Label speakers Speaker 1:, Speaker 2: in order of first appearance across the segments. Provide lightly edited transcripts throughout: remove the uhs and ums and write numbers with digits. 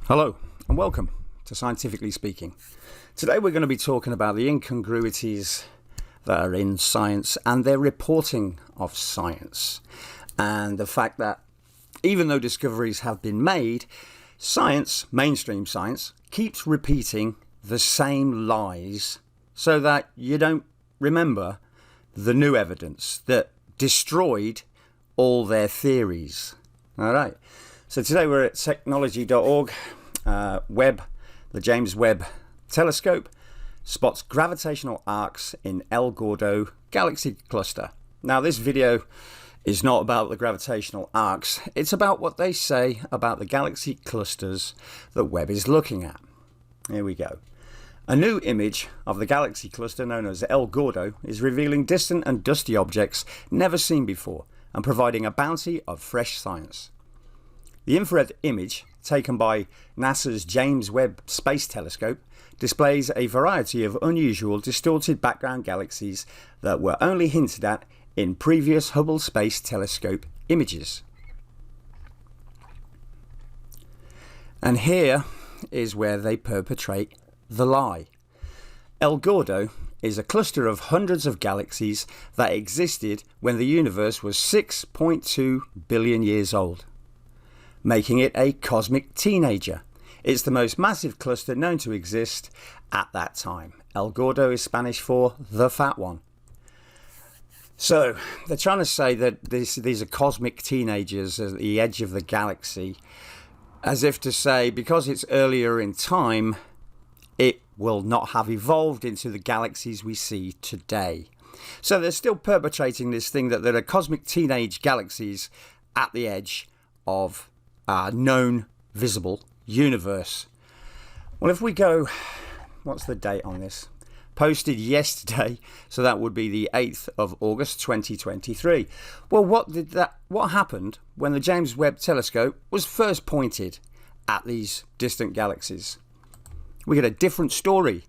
Speaker 1: Hello and welcome to Scientifically Speaking. Today we're going to be talking about the incongruities that are in science and their reporting of science, and the fact that even though discoveries have been made, science, mainstream science, keeps repeating the same lies so that you don't remember the new evidence that destroyed all their theories. All right. So today we're at technology.org. Webb, the James Webb telescope, spots gravitational arcs in El Gordo galaxy cluster. Now this video is not about the gravitational arcs, it's about what they say about the galaxy clusters that Webb is looking at. Here we go. A new image of the galaxy cluster known as El Gordo is revealing distant and dusty objects never seen before and providing a bounty of fresh science. The infrared image, taken by NASA's James Webb Space Telescope, displays a variety of unusual distorted background galaxies that were only hinted at in previous Hubble Space Telescope images. And here is where they perpetrate the lie. El Gordo is a cluster of hundreds of galaxies that existed when the universe was 6.2 billion years old, making it a cosmic teenager. It's the most massive cluster known to exist at that time. El Gordo is Spanish for the fat one. So they're trying to say that these are cosmic teenagers at the edge of the galaxy, as if to say because it's earlier in time, it will not have evolved into the galaxies we see today. So they're still perpetrating this thing that there are cosmic teenage galaxies at the edge of our known visible universe. Well, if we go, what's the date on this? Posted yesterday, so that would be the 8th of August 2023. Well, what happened when the James Webb telescope was first pointed at these distant galaxies? We get a different story.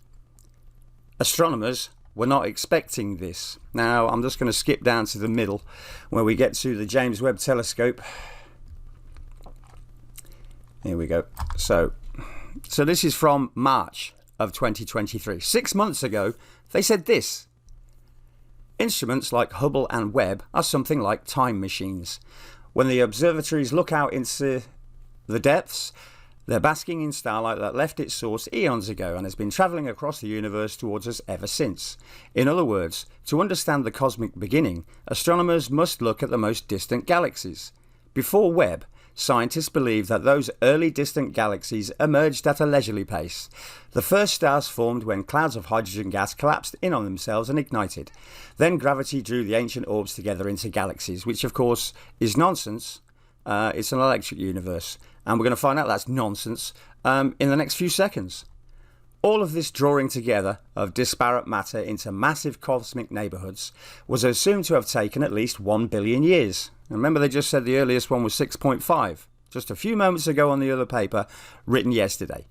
Speaker 1: Astronomers were not expecting this. Now, I'm just going to skip down to the middle where we get to the James Webb telescope. Here we go. So this is from March of 2023. 6 months ago, they said this: instruments like Hubble and Webb are something like time machines. When the observatories look out into the depths, they're basking in starlight that left its source eons ago and has been travelling across the universe towards us ever since. In other words, to understand the cosmic beginning, astronomers must look at the most distant galaxies. Before Webb, scientists believe that those early distant galaxies emerged at a leisurely pace. The first stars formed when clouds of hydrogen gas collapsed in on themselves and ignited. Then gravity drew the ancient orbs together into galaxies, which of course is nonsense. It's an electric universe, and we're going to find out that's nonsense in the next few seconds. All of this drawing together of disparate matter into massive cosmic neighbourhoods was assumed to have taken at least 1 billion years. Remember, they just said the earliest one was 6.5, just a few moments ago on the other paper, written yesterday.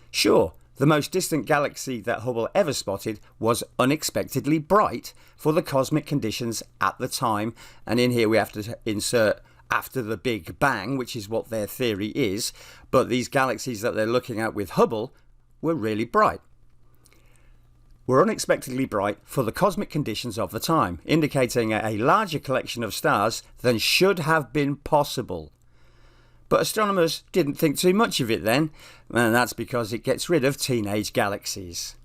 Speaker 1: Sure, the most distant galaxy that Hubble ever spotted was unexpectedly bright for the cosmic conditions at the time, and in here we have to insert after the Big Bang, which is what their theory is, but these galaxies that they're looking at with Hubble were really bright. Were unexpectedly bright for the cosmic conditions of the time, indicating a larger collection of stars than should have been possible. But astronomers didn't think too much of it then, and that's because it gets rid of teenage galaxies.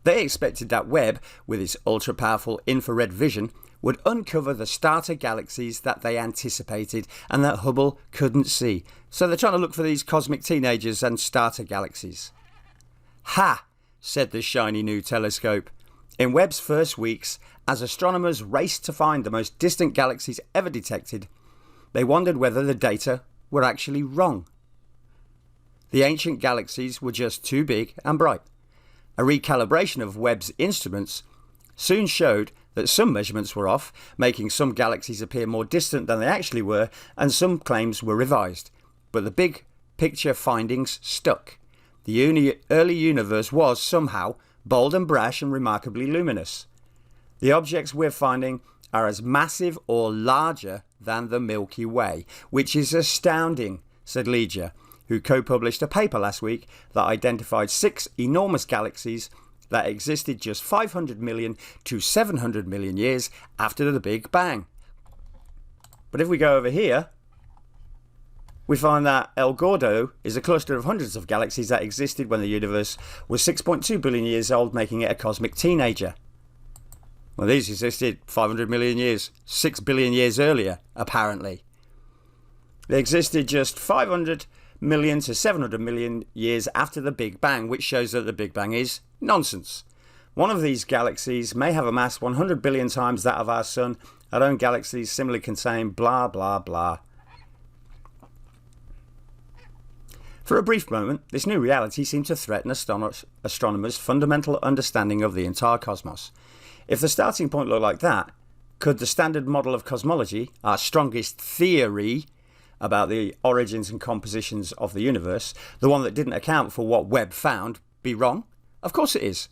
Speaker 1: They expected that Webb, with its ultra-powerful infrared vision, would uncover the starter galaxies that they anticipated and that Hubble couldn't see. So they're trying to look for these cosmic teenagers and starter galaxies. Ha! Said the shiny new telescope. In Webb's first weeks, as astronomers raced to find the most distant galaxies ever detected, they wondered whether the data were actually wrong. The ancient galaxies were just too big and bright. A recalibration of Webb's instruments soon showed that some measurements were off, making some galaxies appear more distant than they actually were, and some claims were revised. But the big picture findings stuck. The early universe was, somehow, bold and brash and remarkably luminous. The objects we're finding are as massive or larger than the Milky Way, which is astounding, said Legia, who co-published a paper last week that identified 6 enormous galaxies that existed just 500 million to 700 million years after the Big Bang. But if we go over here, we find that El Gordo is a cluster of hundreds of galaxies that existed when the universe was 6.2 billion years old, making it a cosmic teenager. Well, these existed 500 million years, 6 billion years earlier, apparently. They existed just 500 million to 700 million years after the Big Bang, which shows that the Big Bang is nonsense. One of these galaxies may have a mass 100 billion times that of our Sun. Our own galaxies similarly contain blah, blah, blah. For a brief moment, this new reality seemed to threaten astronomers' fundamental understanding of the entire cosmos. If the starting point looked like that, could the standard model of cosmology, our strongest theory about the origins and compositions of the universe, the one that didn't account for what Webb found, be wrong? Of course it is.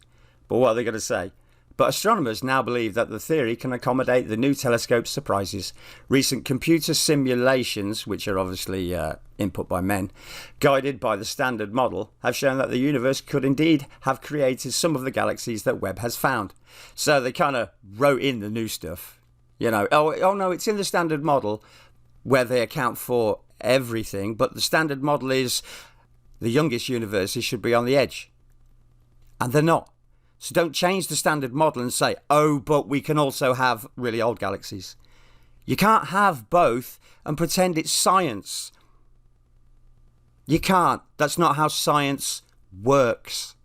Speaker 1: But what are they going to say? But astronomers now believe that the theory can accommodate the new telescope's surprises. Recent computer simulations, which are obviously input by men, guided by the standard model, have shown that the universe could indeed have created some of the galaxies that Webb has found. So they kind of wrote in the new stuff. You know, oh no, it's in the standard model where they account for everything, but the standard model is the youngest universes should be on the edge. And they're not. So don't change the standard model and say, oh, but we can also have really old galaxies. You can't have both and pretend it's science. You can't. That's not how science works.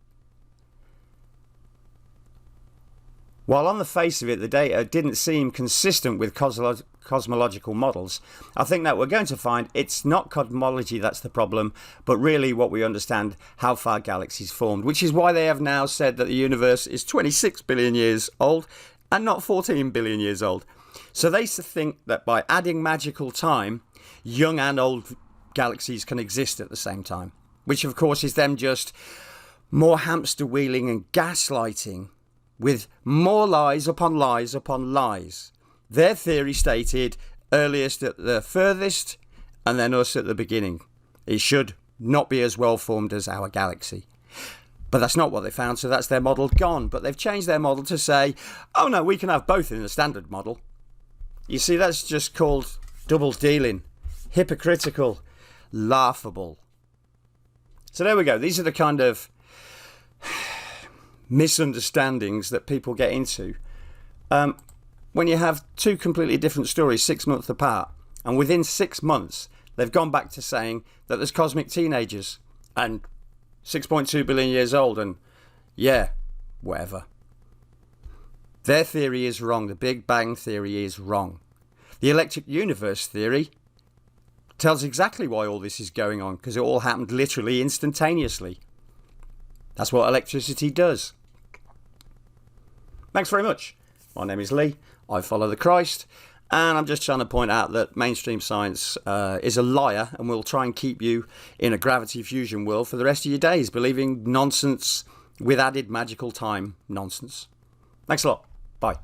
Speaker 1: While on the face of it, the data didn't seem consistent with cosmological models, I think that we're going to find it's not cosmology that's the problem, but really what we understand how far galaxies formed, which is why they have now said that the universe is 26 billion years old and not 14 billion years old. So they think that by adding magical time, young and old galaxies can exist at the same time, which of course is them just more hamster wheeling and gaslighting with more lies upon lies upon lies. Their theory stated earliest at the furthest and then us at the beginning. It should not be as well formed as our galaxy. But that's not what they found, so that's their model gone. But they've changed their model to say, oh no, we can have both in the standard model. You see, that's just called double dealing, hypocritical, laughable. So there we go. These are the kind of misunderstandings that people get into when you have two completely different stories 6 months apart, and within 6 months they've gone back to saying that there's cosmic teenagers and 6.2 billion years old and yeah, whatever. Their theory is wrong. The Big Bang theory is wrong. The electric universe theory tells exactly why all this is going on, because it all happened literally instantaneously. That's what electricity does. Thanks very much. My name is Lee. I follow the Christ. And I'm just trying to point out that mainstream science is a liar and will try and keep you in a gravity fusion world for the rest of your days, believing nonsense with added magical time nonsense. Thanks a lot. Bye.